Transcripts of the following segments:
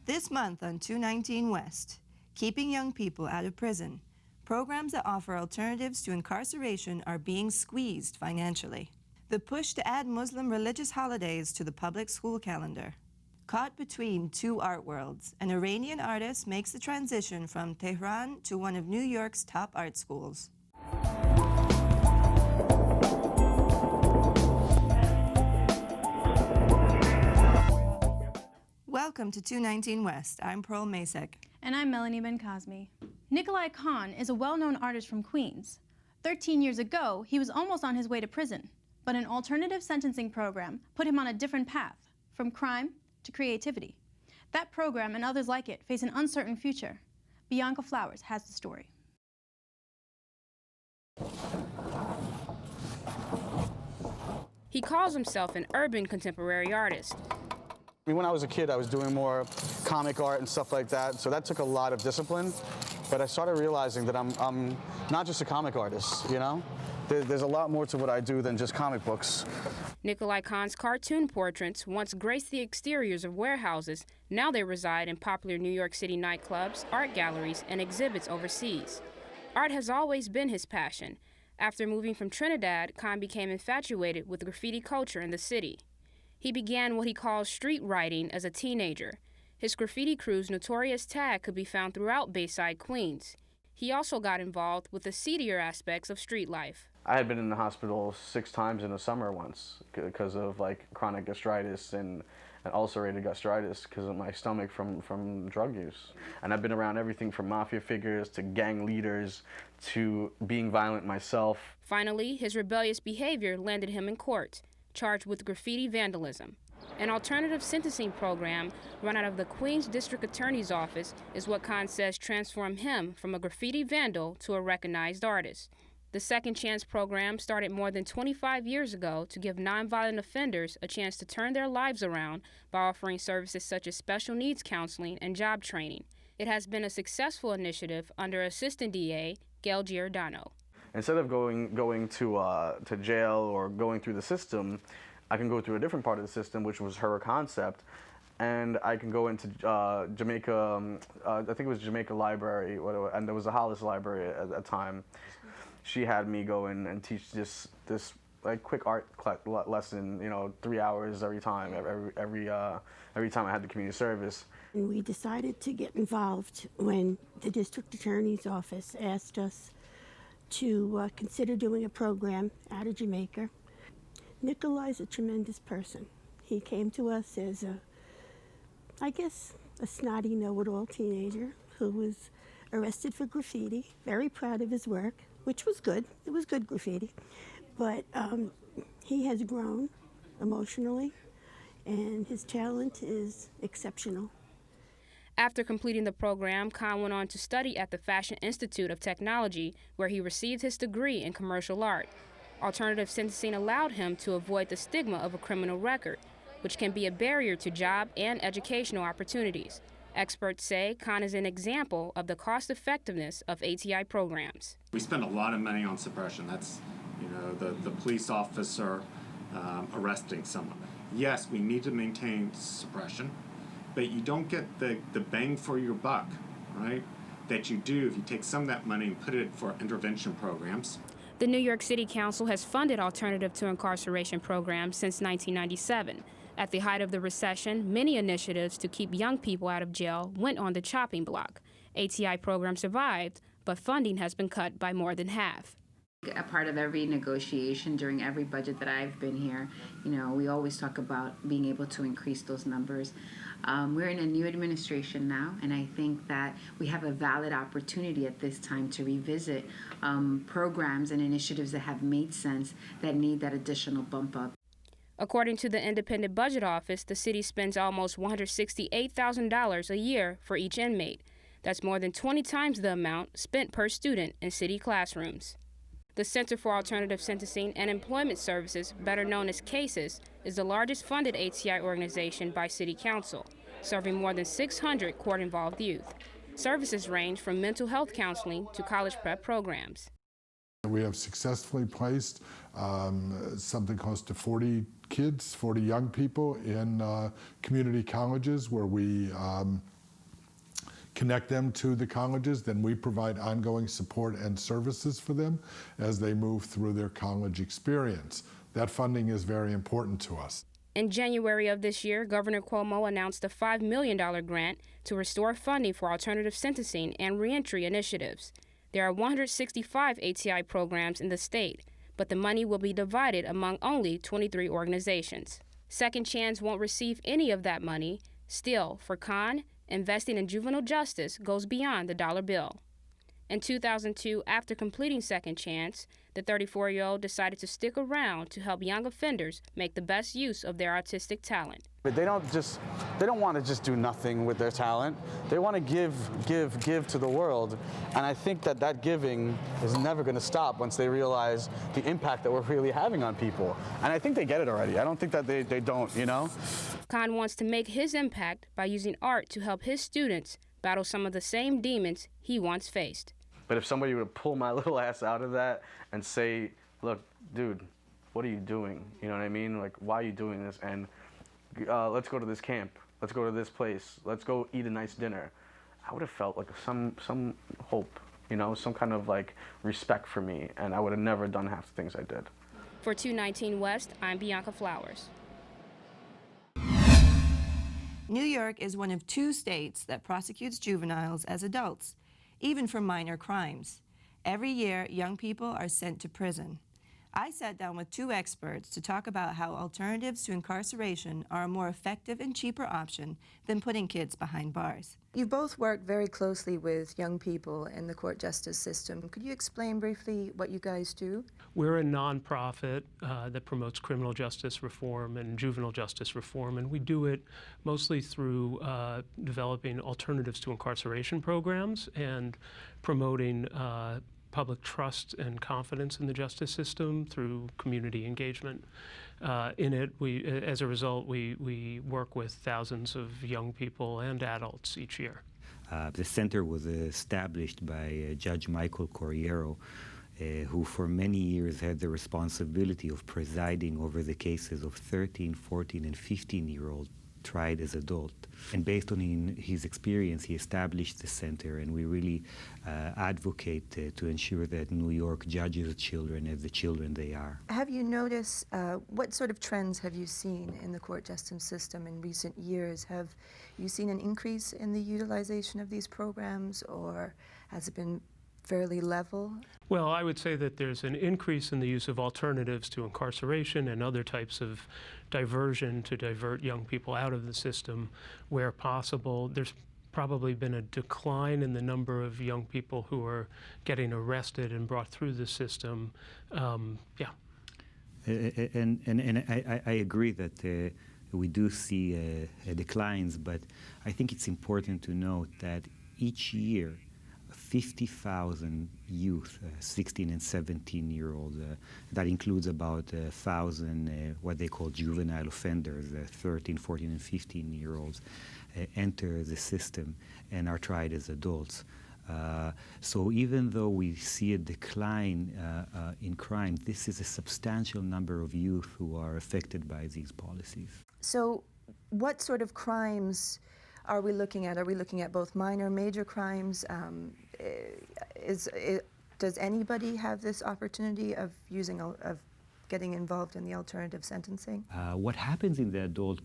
This month on 219 West, keeping young people out of prison, programs that offer alternatives to incarceration are being squeezed financially. The push to add Muslim religious holidays to the public school calendar. Caught between two art worlds, an Iranian artist makes the transition from Teheran to one of New York's top art schools. Welcome to 219 West. I'm Pearl Masek. And I'm Melanie Ben-Cosme. Nikolai Khan is a well-known artist from Queens. 13 years ago, he was almost on his way to prison, but an alternative sentencing program put him on a different path, from crime to creativity. That program and others like it face an uncertain future. Bianca Flowers has the story. He calls himself an urban contemporary artist. When I was a kid, I was doing more comic art and stuff like that, so that took a lot of discipline. But I started realizing that I'm not just a comic artist, you know? There's a lot more to what I do than just comic books. Nikolai Khan's cartoon portraits once graced the exteriors of warehouses. Now they reside in popular New York City nightclubs, art galleries, and exhibits overseas. Art has always been his passion. After moving from Trinidad, Khan became infatuated with graffiti culture in the city. He began what he calls street writing as a teenager. His graffiti crew's notorious tag could be found throughout Bayside, Queens. He also got involved with the seedier aspects of street life. I had been in the hospital 6 times in the summer once because of chronic gastritis and ulcerated gastritis because of my stomach from drug use. And I've been around everything from mafia figures to gang leaders to being violent myself. Finally, his rebellious behavior landed him in court, charged with graffiti vandalism. An alternative sentencing program run out of the Queens District Attorney's Office is what Khan says transformed him from a graffiti vandal to a recognized artist. The Second Chance program started more than 25 years ago to give nonviolent offenders a chance to turn their lives around by offering services such as special needs counseling and job training. It has been a successful initiative under Assistant DA Gail Giordano. Instead of going to jail or going through the system, I can go through a different part of the system, which was her concept, and I can go into Jamaica. I think it was Jamaica Library, and there was a Hollis Library at that time. She had me go in and teach this quick art lesson, 3 hours every time. Every time I had the community service. And we decided to get involved when the district attorney's office asked us to consider doing a program out of Jamaica. Nikolai's a tremendous person. He came to us as a snotty know-it-all teenager who was arrested for graffiti, very proud of his work, which was good. It was good graffiti. But he has grown emotionally, and his talent is exceptional. After completing the program, Khan went on to study at the Fashion Institute of Technology, where he received his degree in commercial art. Alternative sentencing allowed him to avoid the stigma of a criminal record, which can be a barrier to job and educational opportunities. Experts say Khan is an example of the cost-effectiveness of ATI programs. We spend a lot of money on suppression. That's, the police officer arresting someone. Yes, we need to maintain suppression, but you don't get the bang for your buck, right, that you do if you take some of that money and put it for intervention programs. The New York City Council has funded alternative to incarceration programs since 1997. At the height of the recession, many initiatives to keep young people out of jail went on the chopping block. ATI program survived, but funding has been cut by more than half. A part of every negotiation during every budget that I've been here, we always talk about being able to increase those numbers. We're in a new administration now, and I think that we have a valid opportunity at this time to revisit programs and initiatives that have made sense that need that additional bump up. According to the Independent Budget Office, the city spends almost $168,000 a year for each inmate. That's more than 20 times the amount spent per student in city classrooms. The Center for Alternative Sentencing and Employment Services, better known as CASES, is the largest funded ATI organization by City Council, serving more than 600 court-involved youth. Services range from mental health counseling to college prep programs. We have successfully placed something close to 40 young people in community colleges where we connect them to the colleges, then we provide ongoing support and services for them as they move through their college experience. That funding is very important to us. In January of this year, Governor Cuomo announced a $5 million grant to restore funding for alternative sentencing and reentry initiatives. There are 165 ATI programs in the state, but the money will be divided among only 23 organizations. Second Chance won't receive any of that money. Still, for Khan, investing in juvenile justice goes beyond the dollar bill. In 2002, after completing Second Chance, the 34-year-old decided to stick around to help young offenders make the best use of their artistic talent. But they don't want to just do nothing with their talent. They want to give to the world. And I think that giving is never going to stop once they realize the impact that we're really having on people. And I think they get it already. I don't think that they don't, you know? Khan wants to make his impact by using art to help his students battle some of the same demons he once faced. But if somebody would pull my little ass out of that and say, look, dude, what are you doing? You know what I mean? Like, why are you doing this? And let's go to this camp. Let's go to this place. Let's go eat a nice dinner. I would have felt like some hope, you know, some kind of like respect for me. And I would have never done half the things I did. For 219 West, I'm Bianca Flowers. New York is one of 2 states that prosecutes juveniles as adults, even for minor crimes. Every year, young people are sent to prison. I sat down with 2 experts to talk about how alternatives to incarceration are a more effective and cheaper option than putting kids behind bars. You both work very closely with young people in the court justice system. Could you explain briefly what you guys do? We're a nonprofit that promotes criminal justice reform and juvenile justice reform, and we do it mostly through developing alternatives to incarceration programs and promoting public trust and confidence in the justice system through community engagement. As a result, we work with thousands of young people and adults each year. The center was established by Judge Michael Corriero, who for many years had the responsibility of presiding over the cases of 13, 14, and 15-year-olds tried as adult. And based on his experience, he established the center, and we really advocate to ensure that New York judges children as the children they are. Have you noticed, what sort of trends have you seen in the court justice system in recent years? Have you seen an increase in the utilization of these programs, or has it been fairly level? Well, I would say that there's an increase in the use of alternatives to incarceration and other types of diversion to divert young people out of the system where possible. There's probably been a decline in the number of young people who are getting arrested and brought through the system. Yeah. And I agree that we do see declines, but I think it's important to note that each year 50,000 youth, 16 and 17-year-olds, that includes about 1,000 what they call juvenile offenders, 13, 14, and 15-year-olds, enter the system and are tried as adults. So even though we see a decline in crime, this is a substantial number of youth who are affected by these policies. So what sort of crimes are we looking at? Are we looking at both minor, major crimes? Does anybody have this opportunity of getting involved in the alternative sentencing? What happens in the adult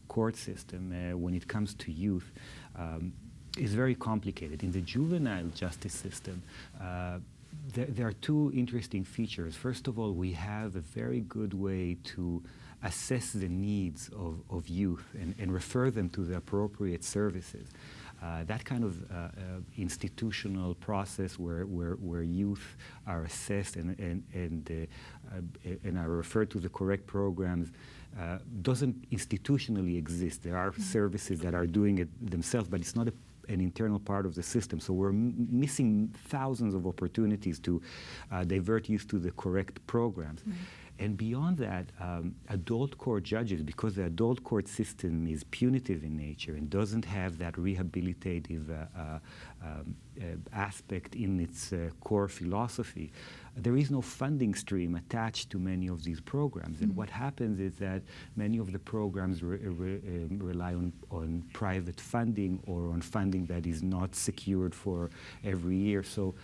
court system when it comes to youth is very complicated. In the juvenile justice system, there are 2 interesting features. First of all, we have a very good way to assess the needs of youth and refer them to the appropriate services. That kind of institutional process where youth are assessed and are referred to the correct programs doesn't institutionally exist. There are services that are doing it themselves, but it's not an internal part of the system. So we're missing thousands of opportunities to divert youth to the correct programs. Right. And beyond that, adult court judges, because the adult court system is punitive in nature and doesn't have that rehabilitative aspect in its core philosophy, there is no funding stream attached to many of these programs. And what happens is that many of the programs rely on private funding or on funding that is not secured for every year. So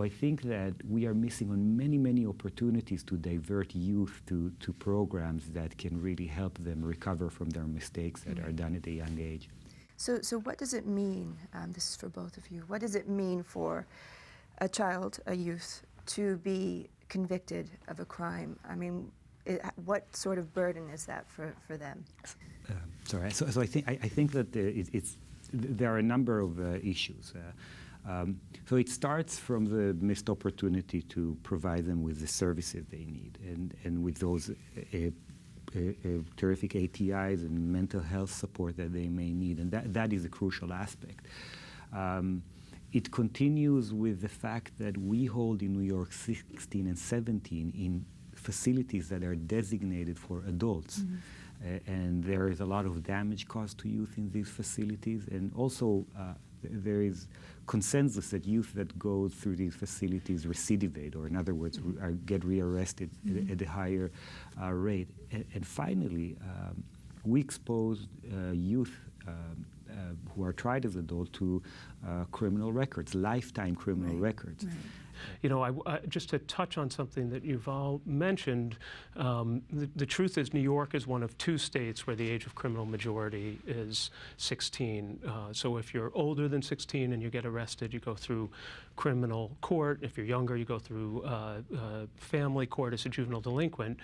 I think that we are missing on many opportunities to divert youth to programs that can really help them recover from their mistakes that are done at a young age. So what does it mean, this is for both of you, what does it mean for a child, a youth, to be convicted of a crime? I mean, what sort of burden is that for them? Sorry, so I think that there are a number of issues. So it starts from the missed opportunity to provide them with the services they need, and with those terrific ATIs and mental health support that they may need, and that is a crucial aspect. It continues with the fact that we hold in New York 16 and 17 in facilities that are designated for adults. And there is a lot of damage caused to youth in these facilities, and also there is consensus that youth that go through these facilities recidivate, or in other words, get rearrested at a higher rate. And finally, we expose youth who are tried as adults to criminal records, lifetime criminal records. You know, just to touch on something that Yuval mentioned, the truth is New York is one of 2 states where the age of criminal majority is 16. So if you're older than 16 and you get arrested, you go through criminal court. If you're younger, you go through family court as a juvenile delinquent.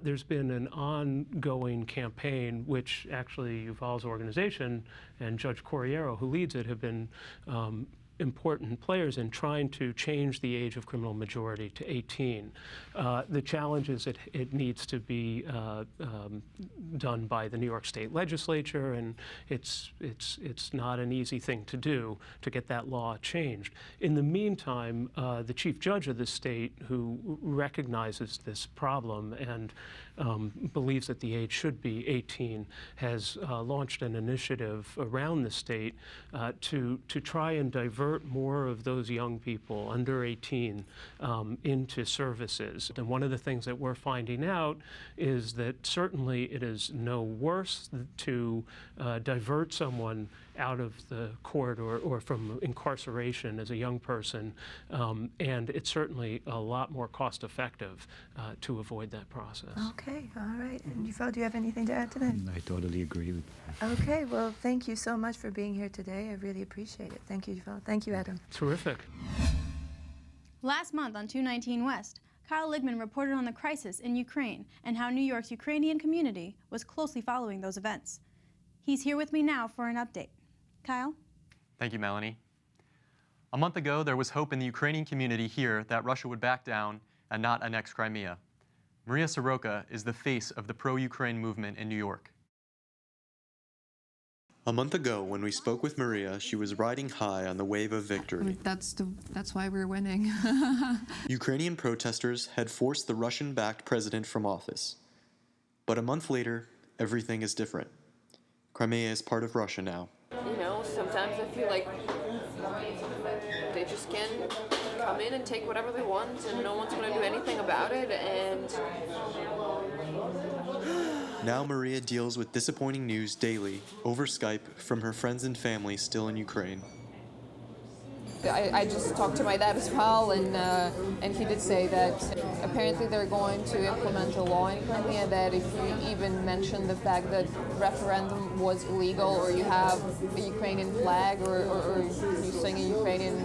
There's been an ongoing campaign, which actually Yuval's organization and Judge Corriero, who leads it, have been important players in trying to change the age of criminal majority to 18. The challenge is that it needs to be done by the New York State Legislature, and it's not an easy thing to do to get that law changed. In the meantime, the chief judge of the state, who recognizes this problem and believes that the age should be 18, has launched an initiative around the state to try and divert more of those young people under 18 into services. And one of the things that we're finding out is that certainly it is no worse to divert someone out of the court or from incarceration as a young person, and it's certainly a lot more cost effective to avoid that process. Okay, all right. And Yuval, do you have anything to add to that? I totally agree with that. Okay, well, thank you so much for being here today. I really appreciate it. Thank you, Yuval. Thank you, Adam. Terrific. Last month on 219 West, Kyle Ligman reported on the crisis in Ukraine and how New York's Ukrainian community was closely following those events. He's here with me now for an update. Kyle? Thank you, Melanie. A month ago, there was hope in the Ukrainian community here that Russia would back down and not annex Crimea. Maria Soroka is the face of the pro-Ukraine movement in New York. A month ago, when we spoke with Maria, she was riding high on the wave of victory. That's why we're winning. Ukrainian protesters had forced the Russian-backed president from office. But a month later, everything is different. Crimea is part of Russia now. You know, sometimes I feel like they just can come in and take whatever they want and no one's going to do anything about it, and now Maria deals with disappointing news daily over Skype from her friends and family still in Ukraine. I just talked to my dad as well, and he did say that apparently they're going to implement a law in Crimea that if you even mention the fact that referendum was illegal, or you have a Ukrainian flag, or you sing a Ukrainian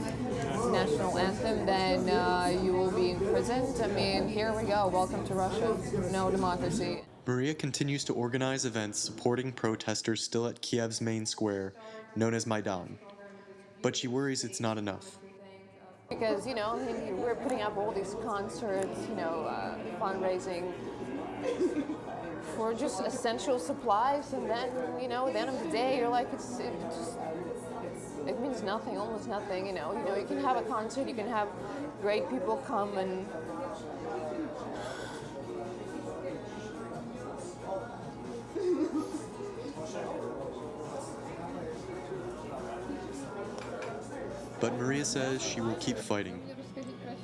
national anthem, then you will be imprisoned. I mean, here we go. Welcome to Russia. No democracy. Maria continues to organize events supporting protesters still at Kiev's main square, known as Maidan. But she worries it's not enough. Because, you know, I mean, we're putting up all these concerts, you know, fundraising for just essential supplies, and then, you know, at the end of the day, you're like, it means nothing, almost nothing, you know, you can have a concert, you can have great people come and But Maria says she will keep fighting.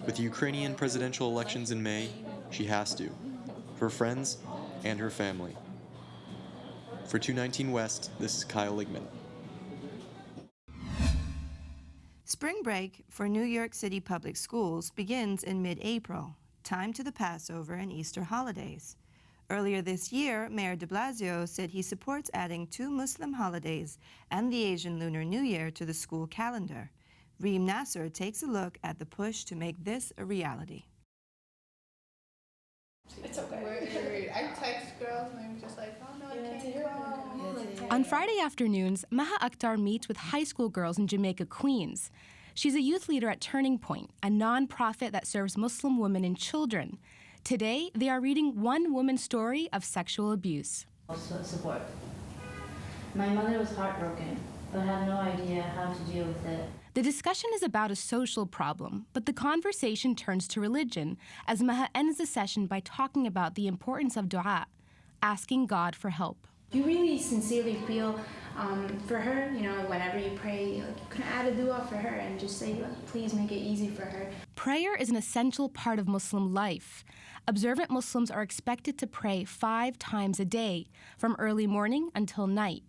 With the Ukrainian presidential elections in May, she has to, for friends and her family. For 219 West, this is Kyle Ligman. Spring break for New York City public schools begins in mid-April, time to the Passover and Easter holidays. Earlier this year, Mayor de Blasio said he supports adding 2 Muslim holidays and the Asian Lunar New Year to the school calendar. Reem Nasser takes a look at the push to make this a reality. It's okay. I text girls and I'm just like, oh no, I can't come. On Friday afternoons, Maha Akhtar meets with high school girls in Jamaica, Queens. She's a youth leader at Turning Point, a nonprofit that serves Muslim women and children. Today, they are reading one woman's story of sexual abuse. Support. My mother was heartbroken, but had no idea how to deal with it. The discussion is about a social problem, but the conversation turns to religion as Maha ends the session by talking about the importance of dua, asking God for help. You really sincerely feel for her, whenever you pray, you can add a dua for her and just say, please make it easy for her. Prayer is an essential part of Muslim life. Observant Muslims are expected to pray 5 times a day, from early morning until night.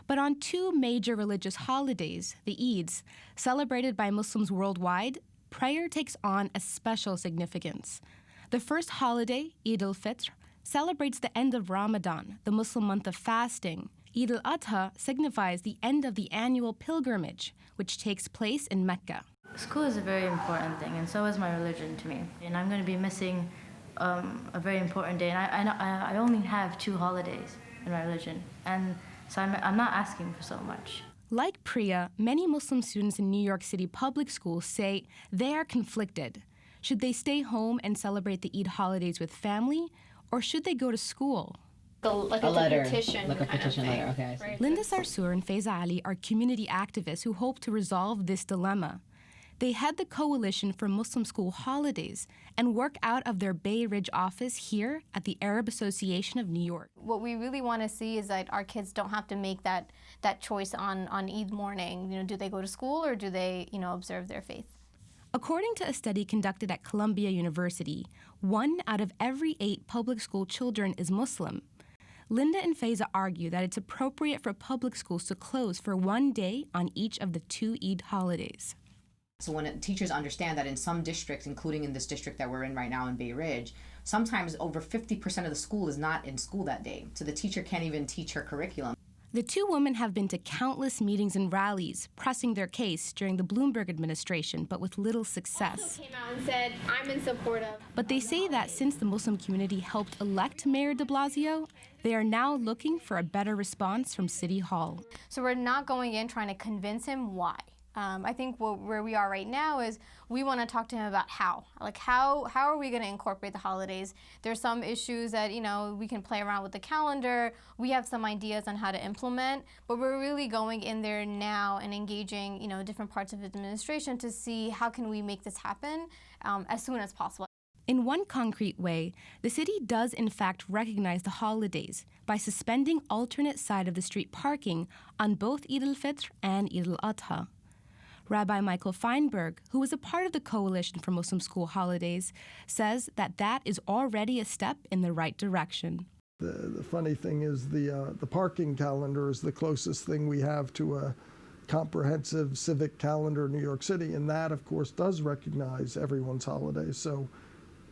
But on 2 major religious holidays, the Eids, celebrated by Muslims worldwide, prayer takes on a special significance. The first holiday, Eid al-Fitr, celebrates the end of Ramadan, the Muslim month of fasting. Eid al-Adha signifies the end of the annual pilgrimage, which takes place in Mecca. School is a very important thing, and so is my religion to me. And I'm going to be missing a very important day. And I only have 2 holidays in my religion, and so I'm not asking for so much. Like Priya, many Muslim students in New York City public schools say they are conflicted. Should they stay home and celebrate the Eid holidays with family, or should they go to school? Like a letter, petition. Like a petition letter, okay. Right. Linda Sarsour and Faiza Ali are community activists who hope to resolve this dilemma. They head the Coalition for Muslim School Holidays and work out of their Bay Ridge office here at the Arab Association of New York. What we really want to see is that our kids don't have to make that choice on Eid morning. Do they go to school or do they, observe their faith? According to a study conducted at Columbia University, 1 out of every 8 public school children is Muslim. Linda and Faiza argue that it's appropriate for public schools to close for 1 day on each of the 2 Eid holidays. So when teachers understand that in some districts, including in this district that we're in right now in Bay Ridge, sometimes over 50% of the school is not in school that day. So the teacher can't even teach her curriculum. The 2 women have been to countless meetings and rallies, pressing their case during the Bloomberg administration, but with little success. Also came out and said, I'm in support of. But they say that since the Muslim community helped elect Mayor de Blasio, they are now looking for a better response from City Hall. So we're not going in trying to convince him why. I think where we are right now is we want to talk to him about how. Like how are we going to incorporate the holidays? There's some issues that, we can play around with the calendar. We have some ideas on how to implement, but we're really going in there now and engaging, different parts of the administration to see how can we make this happen as soon as possible. In one concrete way, the city does in fact recognize the holidays by suspending alternate side of the street parking on both Eid al-Fitr and Eid al-Adha. Rabbi Michael Feinberg, who is a part of the Coalition for Muslim School Holidays, says that is already a step in the right direction. The funny thing is the parking calendar is the closest thing we have to a comprehensive civic calendar in New York City, and that, of course, does recognize everyone's holidays. So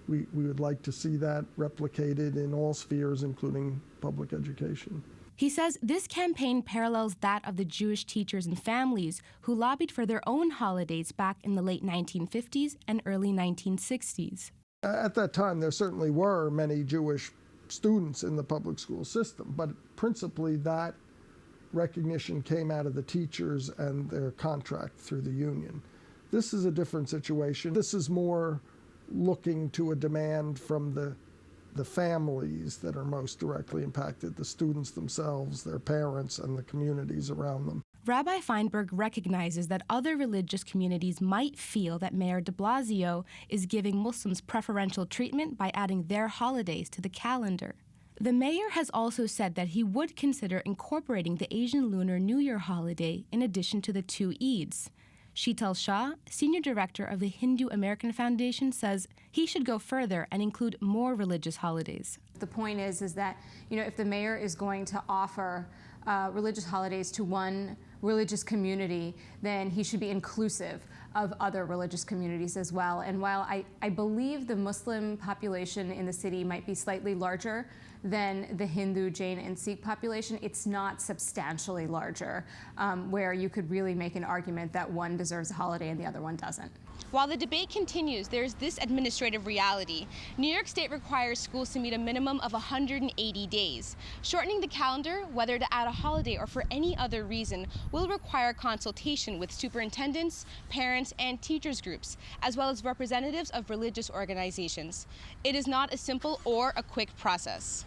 we would like to see that replicated in all spheres, including public education. He says this campaign parallels that of the Jewish teachers and families who lobbied for their own holidays back in the late 1950s and early 1960s. At that time, there certainly were many Jewish students in the public school system, but principally that recognition came out of the teachers and their contract through the union. This is a different situation. This is more looking to a demand from the families that are most directly impacted, the students themselves, their parents, and the communities around them. Rabbi Feinberg recognizes that other religious communities might feel that Mayor de Blasio is giving Muslims preferential treatment by adding their holidays to the calendar. The mayor has also said that he would consider incorporating the Asian Lunar New Year holiday in addition to the 2 Eids. Sheetal Shah, senior director of the Hindu American Foundation, says he should go further and include more religious holidays. The point is that, if the mayor is going to offer religious holidays to one religious community, then he should be inclusive of other religious communities as well. And while I believe the Muslim population in the city might be slightly larger than the Hindu, Jain, and Sikh population, it's not substantially larger, where you could really make an argument that one deserves a holiday and the other one doesn't. While the debate continues, there's this administrative reality. New York State requires schools to meet a minimum of 180 days. Shortening the calendar, whether to add a holiday or for any other reason, will require consultation with superintendents, parents, and teachers groups, as well as representatives of religious organizations. It is not a simple or a quick process.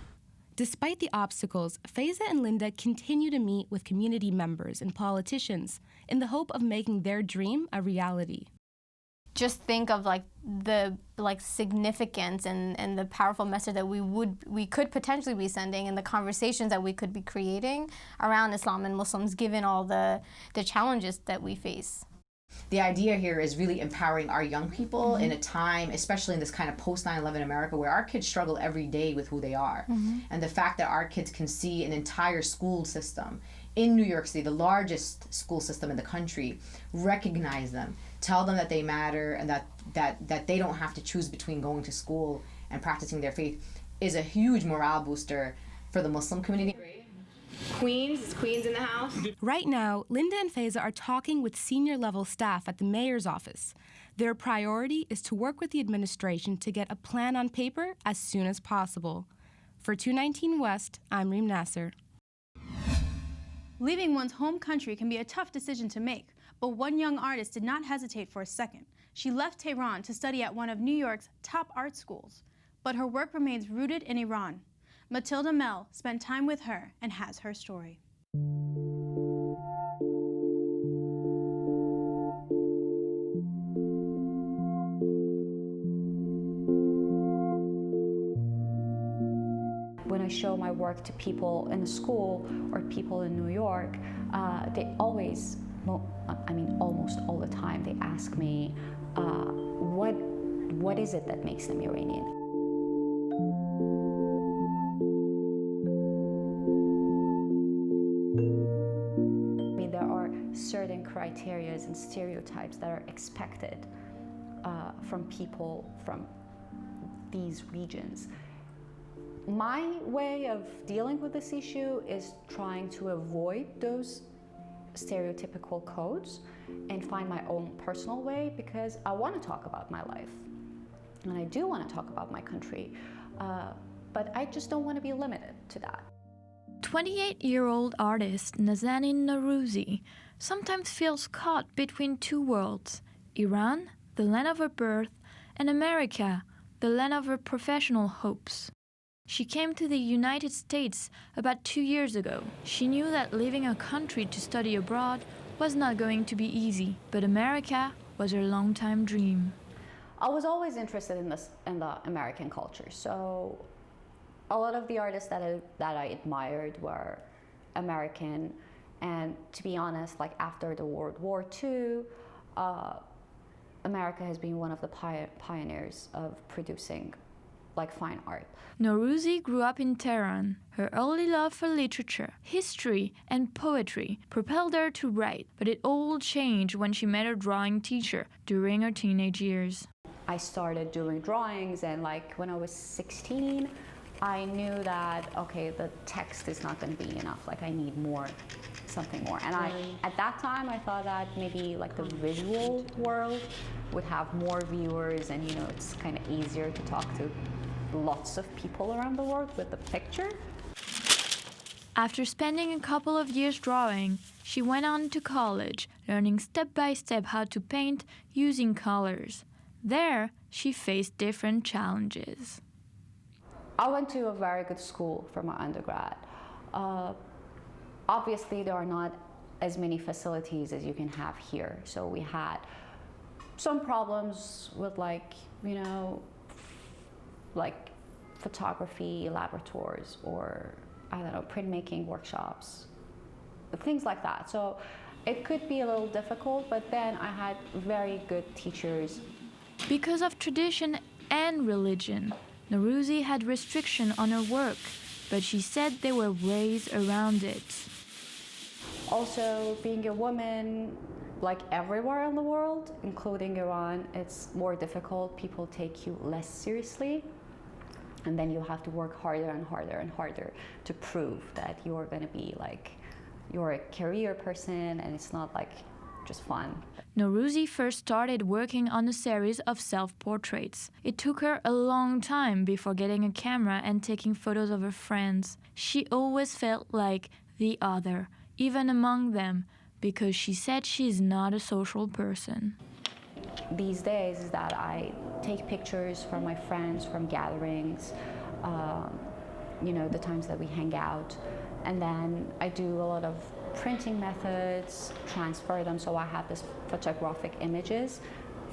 Despite the obstacles, Faiza and Linda continue to meet with community members and politicians in the hope of making their dream a reality. Just think of the significance and the powerful message that we could potentially be sending, and the conversations that we could be creating around Islam and Muslims, given all the challenges that we face. The idea here is really empowering our young people in a time, especially in this kind of post 9/11 America, where our kids struggle every day with who they are. And the fact that our kids can see an entire school system in New York City, the largest school system in the country, recognize them, tell them that they matter, and that they don't have to choose between going to school and practicing their faith, is a huge morale booster for the Muslim community. Queens in the house. Right now, Linda and Faiza are talking with senior-level staff at the mayor's office. Their priority is to work with the administration to get a plan on paper as soon as possible. For 219 West, I'm Reem Nasser. Leaving one's home country can be a tough decision to make, but one young artist did not hesitate for a second. She left Tehran to study at one of New York's top art schools, but her work remains rooted in Iran. Matilda Mell spent time with her and has her story. When I show my work to people in the school or people in New York, they always, almost all the time, they ask me, what is it that makes them Iranian? There are certain criteria and stereotypes that are expected from people from these regions. My way of dealing with this issue is trying to avoid those stereotypical codes and find my own personal way, because I want to talk about my life and I do want to talk about my country, but I just don't want to be limited to that. 28-year-old artist Nazanin Nowrouzi sometimes feels caught between two worlds: Iran, the land of her birth, and America, the land of her professional hopes. She came to the United States about 2 years ago. She knew that leaving her country to study abroad was not going to be easy, but America was her longtime dream. I was always interested in the American culture, so a lot of the artists that I admired were American, and to be honest, after the World War II, America has been one of the pioneers of producing fine art. Nowrouzi grew up in Tehran. Her early love for literature, history, and poetry propelled her to write, but it all changed when she met her drawing teacher during her teenage years. I started doing drawings, and when I was 16, I knew that, okay, the text is not going to be enough. I need something more. And at that time, I thought that maybe the visual world would have more viewers, and it's kind of easier to talk to lots of people around the world with a picture. After spending a couple of years drawing, she went on to college, learning step by step how to paint using colors. There, she faced different challenges. I went to a very good school for my undergrad. Obviously, there are not as many facilities as you can have here. So we had some problems with photography laboratories, or printmaking workshops, things like that. So It could be a little difficult, but then I had very good teachers. Because of tradition and religion, Nourouzi had restriction on her work, but she said there were ways around it. Also, being a woman, like everywhere in the world, including Iran, it's more difficult. People take you less seriously, and then you have to work harder and harder and harder to prove that you're going to be like, you're a career person and it's not like just fun. Nourouzi first started working on a series of self-portraits. It took her a long time before getting a camera and taking photos of her friends. She always felt like the other, even among them, because she said she's not a social person. These days is that I take pictures from my friends, from gatherings, the times that we hang out, and then I do a lot of printing methods, transfer them, so I have this photographic images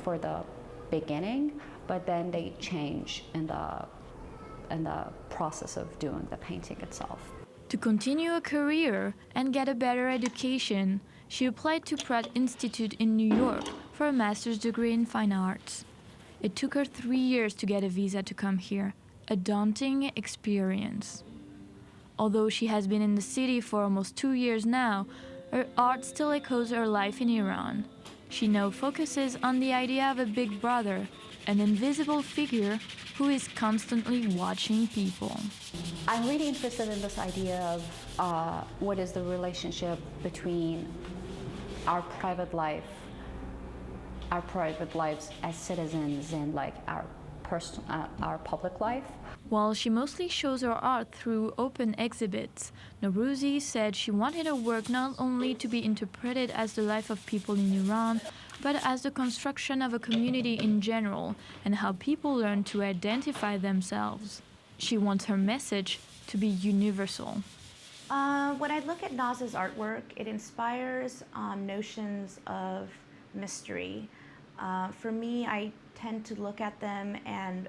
for the beginning, but then they change in the process of doing the painting itself. To continue a career and get a better education, she applied to Pratt Institute in New York for a master's degree in fine arts. It took her 3 years to get a visa to come here, a daunting experience. Although she has been in the city for almost 2 years now, her art still echoes her life in Iran. She now focuses on the idea of a big brother, an invisible figure who is constantly watching people. I'm really interested in this idea of what is the relationship between our private lives as citizens and like our public life. While she mostly shows her art through open exhibits, Nourouzi said she wanted her work not only to be interpreted as the life of people in Iran, but as the construction of a community in general and how people learn to identify themselves. She wants her message to be universal. When I look at Naz's artwork, it inspires notions of mystery. For me, I tend to look at them and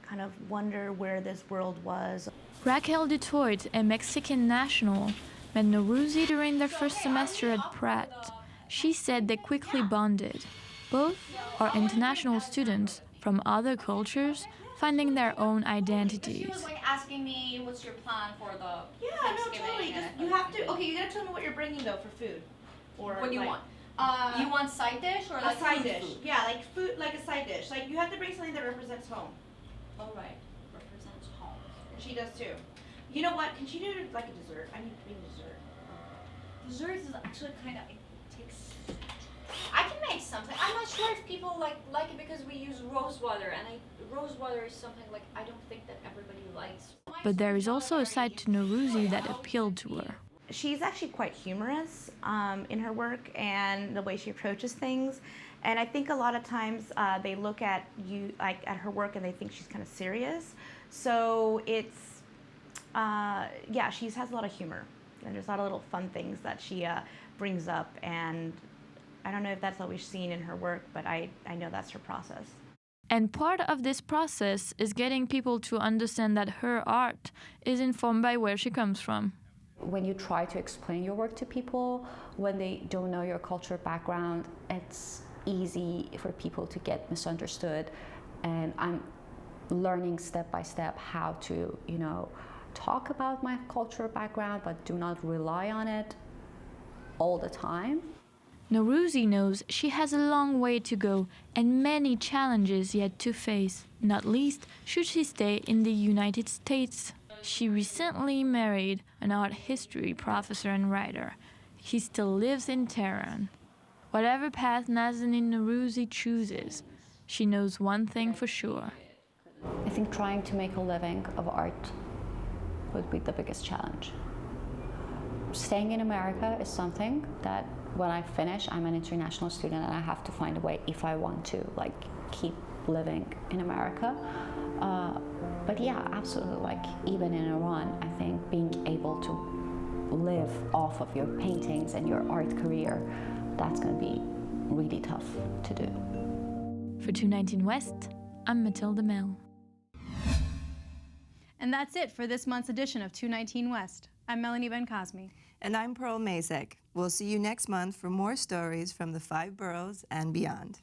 kind of wonder where this world was. Raquel Dutoit, a Mexican national, met Nourouzi during their first semester at Pratt. She said they quickly bonded. Both are international students from other cultures finding their own identities. She was like asking me, what's your plan for the Totally. You have to, okay, you gotta tell me what you're bringing though for food. Or what do you want? You want side dish or like a side dish? Food? Yeah, like food, like a side dish. Like you have to bring something that represents home. All right, represents home. She does too. You know what? Can she do like a dessert? I need to bring dessert. Desserts is actually kind of, it takes. I can make something. I'm not sure if people like it because we use rose water, and rose water is something like I don't think that everybody likes. But there is also a side to Nourouzi that appealed to her. She's actually quite humorous in her work and the way she approaches things. And I think a lot of times they look at at her work and they think she's kind of serious. So it's, she has a lot of humor. And there's a lot of little fun things that she brings up. And I don't know if that's always seen in her work, but I know that's her process. And part of this process is getting people to understand that her art is informed by where she comes from. When you try to explain your work to people, when they don't know your cultural background, it's easy for people to get misunderstood. And I'm learning step by step how to, talk about my cultural background, but do not rely on it all the time. Nourouzi knows she has a long way to go and many challenges yet to face, not least should she stay in the United States. She recently married an art history professor and writer. He still lives in Teheran. Whatever path Nazanin Nourouzi chooses, she knows one thing for sure. I think trying to make a living of art would be the biggest challenge. Staying in America is something that when I finish, I'm an international student and I have to find a way if I want to keep living in America. But yeah, absolutely, even in Iran, I think being able to live off of your paintings and your art career, that's going to be really tough to do. For 219 West, I'm Matilda Mel. And that's it for this month's edition of 219 West. I'm Melanie Ben-Cosme. And I'm Pearl Mazek. We'll see you next month for more stories from the 5 boroughs and beyond.